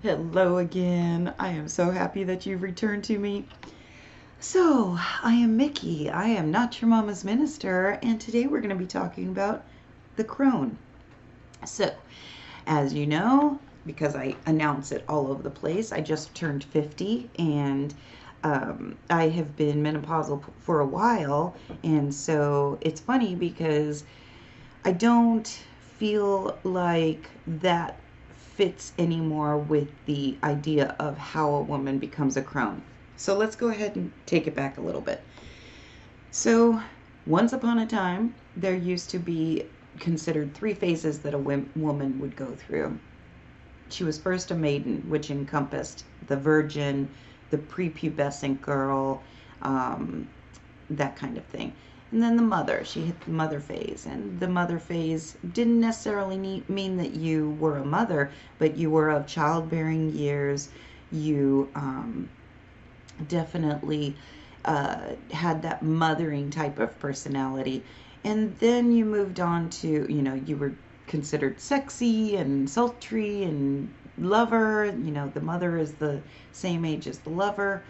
Hello again. I am so happy that you've returned to me. So, I am Mickey. I am not your mama's minister, and today we're going to be talking about the crone. So, as you know, because I announce it all over the place, I just turned 50 and I have been menopausal for a while. And so it's funny because I don't feel like that fits anymore with the idea of how a woman becomes a crone. So let's go ahead and take it back a little bit. So, once upon a time, there used to be considered three phases that a woman would go through. She was first a maiden, which encompassed the virgin, the prepubescent girl, um, that kind of thing. And then the mother, she hit the mother phase. And the mother phase didn't necessarily mean that you were a mother, but you were of childbearing years. You definitely had that mothering type of personality. And then you moved on to, you were considered sexy and sultry and lover. The mother is the same age as the lover.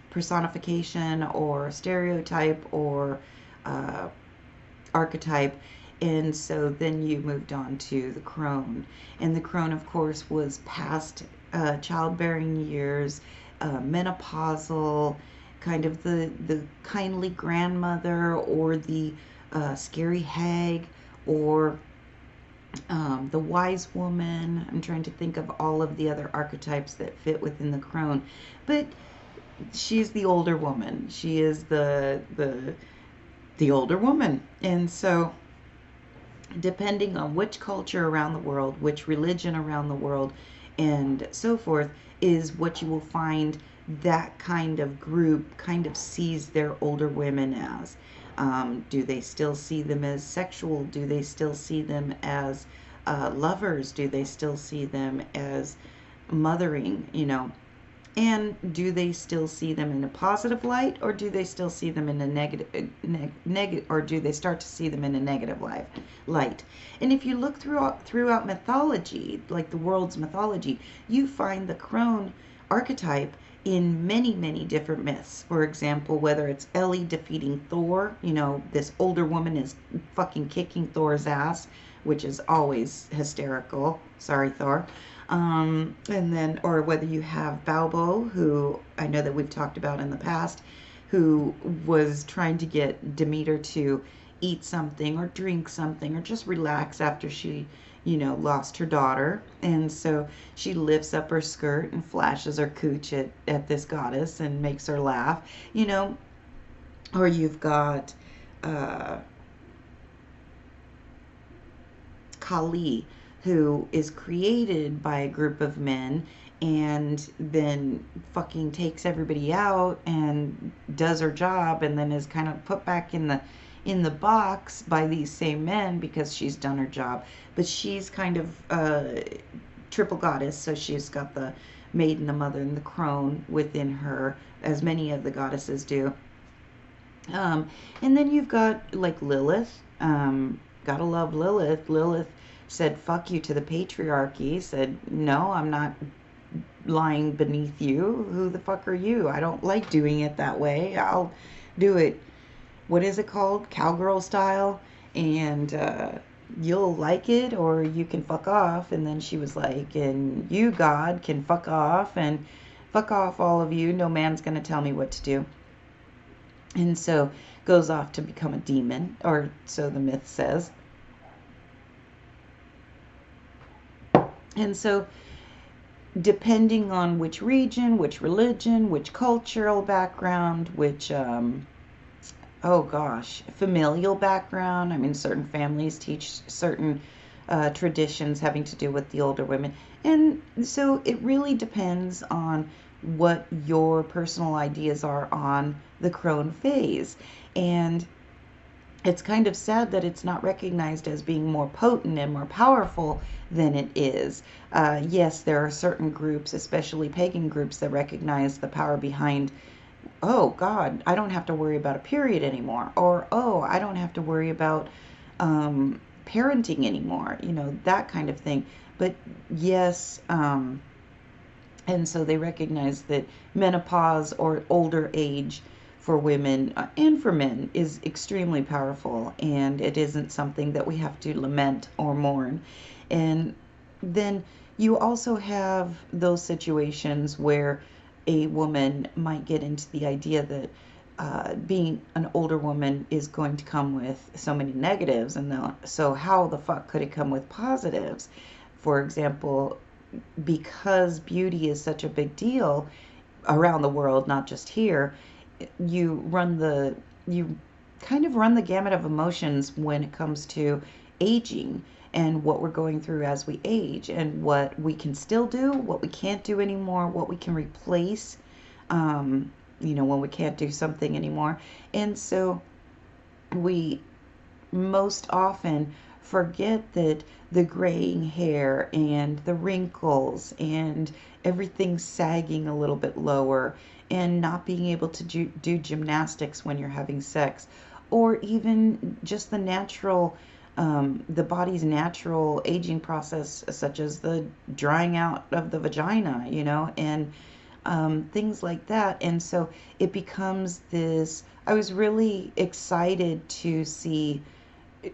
Personification or stereotype or uh, archetype. And so then you moved on to the crone. And the crone, of course, was past childbearing years, menopausal, kind of the kindly grandmother or the scary hag or the wise woman. I'm trying to think of all of the other archetypes that fit within the crone. But she's the older woman. She is the older woman. And so depending on which culture around the world, which religion around the world, and so forth, is what you will find that kind of group kind of sees their older women as. Do they still see them as sexual? Do they still see them as lovers? Do they still see them as mothering? And do they still see them in a positive light, or do they still see them in a negative, or do they start to see them in a negative light? And if you look throughout mythology, like the world's mythology, you find the crone archetype in many different myths. For example, whether it's Ellie defeating Thor, this older woman is fucking kicking Thor's ass, which is always hysterical. Sorry, Thor. And then, or whether you have Balbo, who I know that we've talked about in the past, who was trying to get Demeter to eat something or drink something or just relax after she, lost her daughter. And so she lifts up her skirt and flashes her cooch at this goddess and makes her laugh, or you've got uh, Kali, who is created by a group of men and then fucking takes everybody out and does her job and then is kind of put back in the box by these same men because she's done her job. But she's kind of triple goddess, so she's got the maiden, the mother, and the crone within her, as many of the goddesses do. And then you've got like Lilith. Gotta love Lilith. Lilith said fuck you to the patriarchy, said no, I'm not lying beneath you. Who the fuck are you? I don't like doing it that way. I'll do it, what is it called, cowgirl style, and you'll like it or you can fuck off. And then she was like, and you, God, can fuck off, and fuck off all of you, no man's gonna tell me what to do. And so goes off to become a demon, or so the myth says. And so depending on which region, which religion, which cultural background, which familial background. I mean, certain families teach certain traditions having to do with the older women. And so it really depends on what your personal ideas are on the crone phase. And it's kind of sad that it's not recognized as being more potent and more powerful than it is. Yes, there are certain groups, especially pagan groups, that recognize the power behind, oh God, I don't have to worry about a period anymore, or oh, I don't have to worry about parenting anymore, that kind of thing. But yes, and so they recognize that menopause or older age for women and for men is extremely powerful, and it isn't something that we have to lament or mourn. And then you also have those situations where a woman might get into the idea that being an older woman is going to come with so many negatives, and so how the fuck could it come with positives? For example, because beauty is such a big deal around the world, not just here, you kind of run the gamut of emotions when it comes to aging and what we're going through as we age, and what we can still do, what we can't do anymore, what we can replace, when we can't do something anymore. And so we most often forget that the graying hair and the wrinkles and everything sagging a little bit lower and not being able to do gymnastics when you're having sex, or even just the body's natural aging process, such as the drying out of the vagina, and things like that. And so it becomes this. I was really excited to see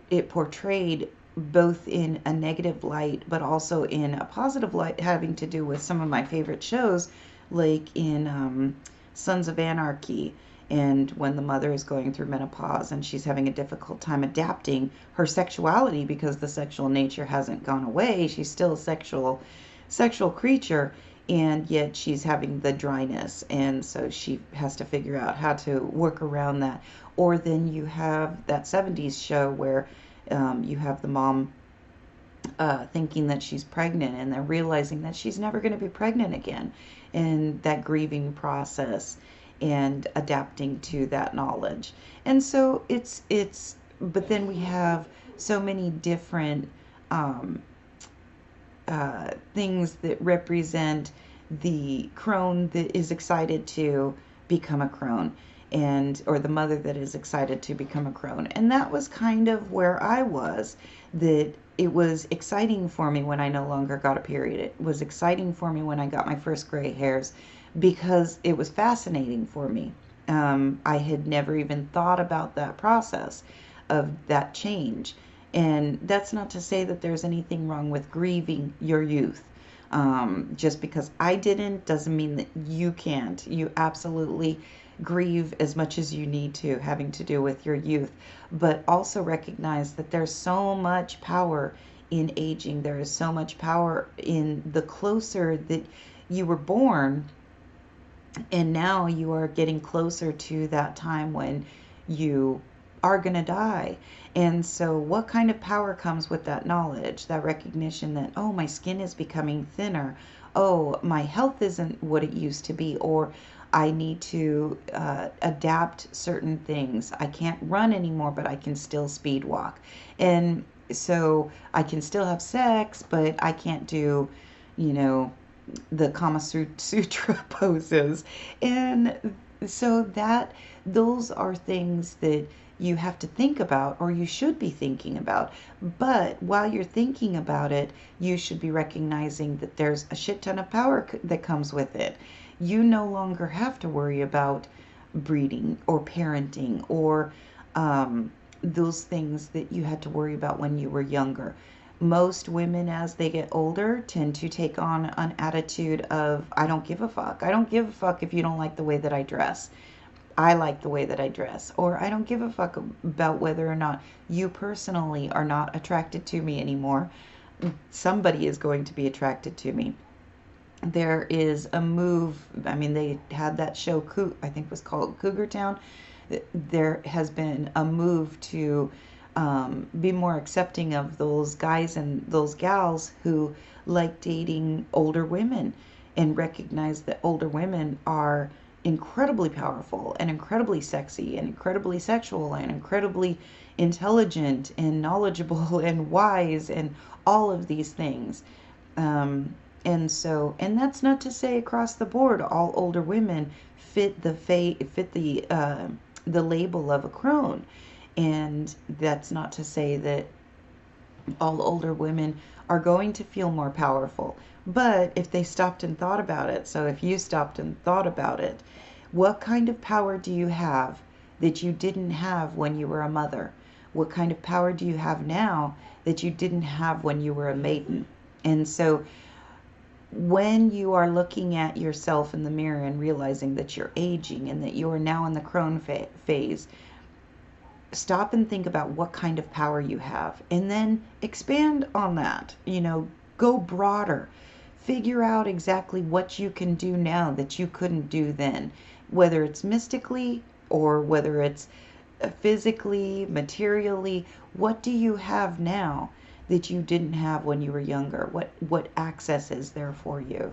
it portrayed both in a negative light but also in a positive light, having to do with some of my favorite shows, like in Sons of Anarchy, and when the mother is going through menopause and she's having a difficult time adapting her sexuality because the sexual nature hasn't gone away. She's still a sexual creature, and yet she's having the dryness, and so she has to figure out how to work around that. Or then you have that 70s show where you have the mom thinking that she's pregnant, and then realizing that she's never going to be pregnant again, and that grieving process and adapting to that knowledge. And so but then we have so many different um, things that represent the crone that is excited to become a crone, or the mother that is excited to become a crone. And that was kind of where I was, that it was exciting for me when I no longer got a period. It was exciting for me when I got my first gray hairs, because it was fascinating for me. I had never even thought about that process of that change. And that's not to say that there's anything wrong with grieving your youth. Just because I didn't doesn't mean that you can't. You absolutely grieve as much as you need to, having to do with your youth. But also recognize that there's so much power in aging. There is so much power in the closer that you were born, and now you are getting closer to that time when you are going to die. And so what kind of power comes with that knowledge, that recognition that, oh, my skin is becoming thinner, oh, my health isn't what it used to be, or I need to adapt certain things. I can't run anymore, but I can still speed walk. And so I can still have sex, but I can't do, the Kama Sutra poses. And so those are things that you have to think about, or you should be thinking about. But while you're thinking about it, you should be recognizing that there's a shit ton of power that comes with it. You no longer have to worry about breeding or parenting or those things that you had to worry about when you were younger. Most women, as they get older, tend to take on an attitude of, I don't give a fuck. I don't give a fuck if you don't like the way that I dress. I like the way that I dress. Or I don't give a fuck about whether or not you personally are not attracted to me anymore. Somebody is going to be attracted to me. There is a move. I mean, they had that show, I think it was called Cougar Town. There has been a move to be more accepting of those guys and those gals who like dating older women, and recognize that older women are incredibly powerful and incredibly sexy and incredibly sexual and incredibly intelligent and knowledgeable and wise and all of these things. And that's not to say across the board all older women fit the label of a crone. And that's not to say that All older women are going to feel more powerful. But if they stopped and thought about it, so if you stopped and thought about it, what kind of power do you have that you didn't have when you were a mother? What kind of power do you have now that you didn't have when you were a maiden? And so when you are looking at yourself in the mirror and realizing that you're aging and that you are now in the crone phase, stop and think about what kind of power you have and then expand on that. Go broader. Figure out exactly what you can do now that you couldn't do then, whether it's mystically or whether it's physically, materially. What do you have now that you didn't have when you were younger? What access is there for you?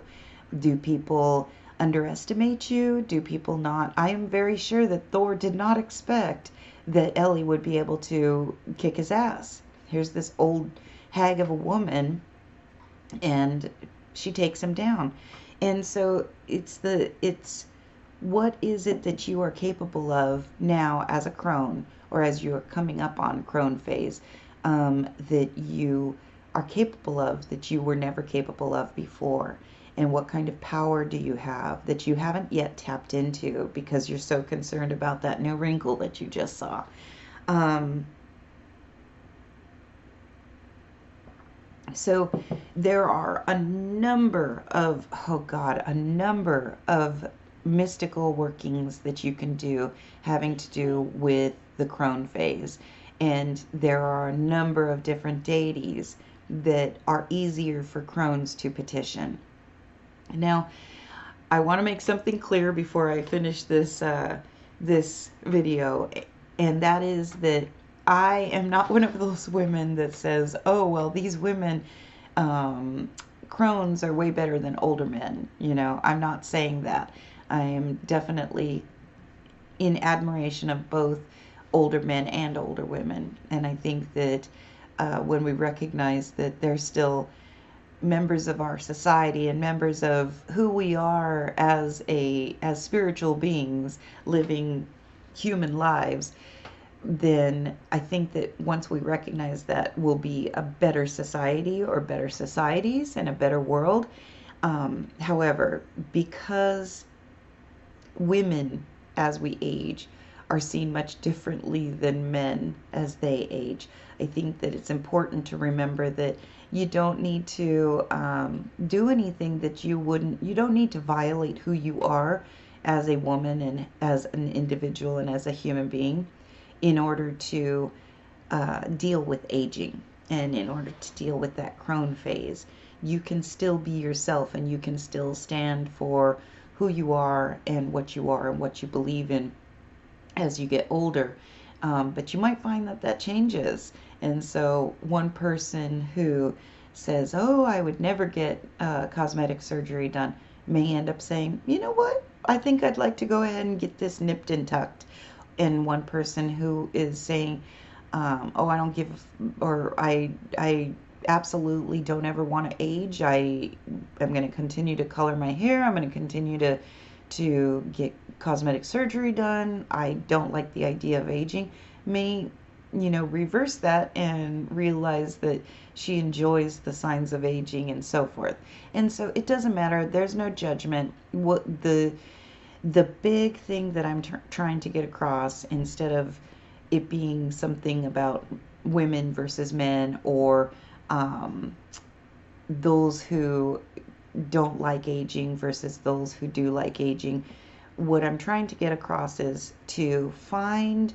Do people underestimate you? Do people not? I am very sure that Thor did not expect that Ellie would be able to kick his ass. Here's this old hag of a woman, and she takes him down. And so it's what is it that you are capable of now as a crone, or as you're coming up on crone phase, that you are capable of that you were never capable of before? And what kind of power do you have that you haven't yet tapped into because you're so concerned about that new wrinkle that you just saw? Um, so there are a number of, oh God, a number of mystical workings that you can do having to do with the crone phase. And there are a number of different deities that are easier for crones to petition. Now, I want to make something clear before I finish this video, and that is that I am not one of those women that says, "Oh, well, these women, crones are way better than older men." I'm not saying that. I am definitely in admiration of both older men and older women, and I think that when we recognize that they're still members of our society and members of who we are as spiritual beings living human lives, then I think that once we recognize that, we'll be a better society, or better societies, and a better world. However, because women as we age are seen much differently than men as they age, I think that it's important to remember that you don't need to do anything that you don't need to violate who you are as a woman and as an individual and as a human being in order to deal with aging and in order to deal with that crone phase. You can still be yourself, and you can still stand for who you are and what you believe in as you get older. But you might find that that changes. And so one person who says, "Oh, I would never get cosmetic surgery done," may end up saying, "You know what? I think I'd like to go ahead and get this nipped and tucked." And one person who is saying, "Oh, I don't give," or I absolutely don't ever want to age. I am going to continue to color my hair. I'm going to continue to get cosmetic surgery done. I don't like the idea of aging," may, reverse that and realize that she enjoys the signs of aging and so forth. And so it doesn't matter. There's no judgment. What the big thing that I'm trying to get across, instead of it being something about women versus men, or those who don't like aging versus those who do like aging, what I'm trying to get across is to find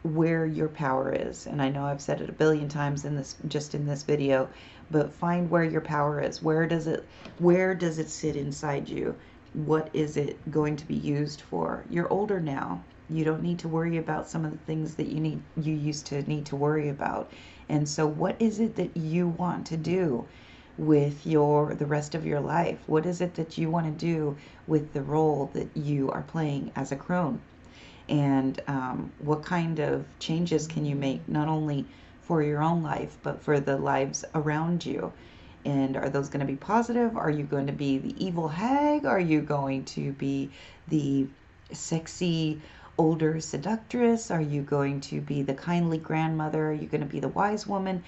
where your power is. And I know I've said it a billion times in this video, but find where your power is. Where does it sit inside you? What is it going to be used for? You're older now. You don't need to worry about some of the things that you used to need to worry about. And so what is it that you want to do with the rest of your life? What is it that you want to do with the role that you are playing as a crone? And what kind of changes can you make, not only for your own life, but for the lives around you? And are those going to be positive? Are you going to be the evil hag? Are you going to be the sexy older seductress? Are you going to be the kindly grandmother? Are you going to be the wise woman?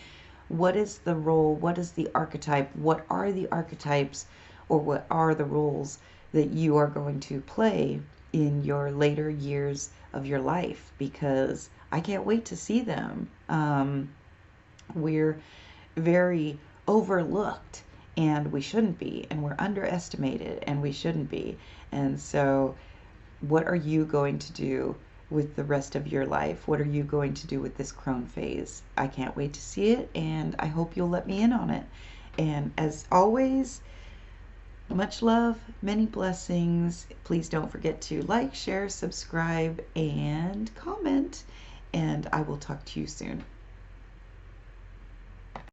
What is the role? What is the archetype? What are the archetypes, or what are the roles that you are going to play in your later years of your life? Because I can't wait to see them. We're very overlooked, and we shouldn't be, and we're underestimated, and we shouldn't be. And so, what are you going to do with the rest of your life? What are you going to do with this crone phase? I can't wait to see it, and I hope you'll let me in on it. And as always, much love, many blessings. Please don't forget to like, share, subscribe, and comment. And I will talk to you soon.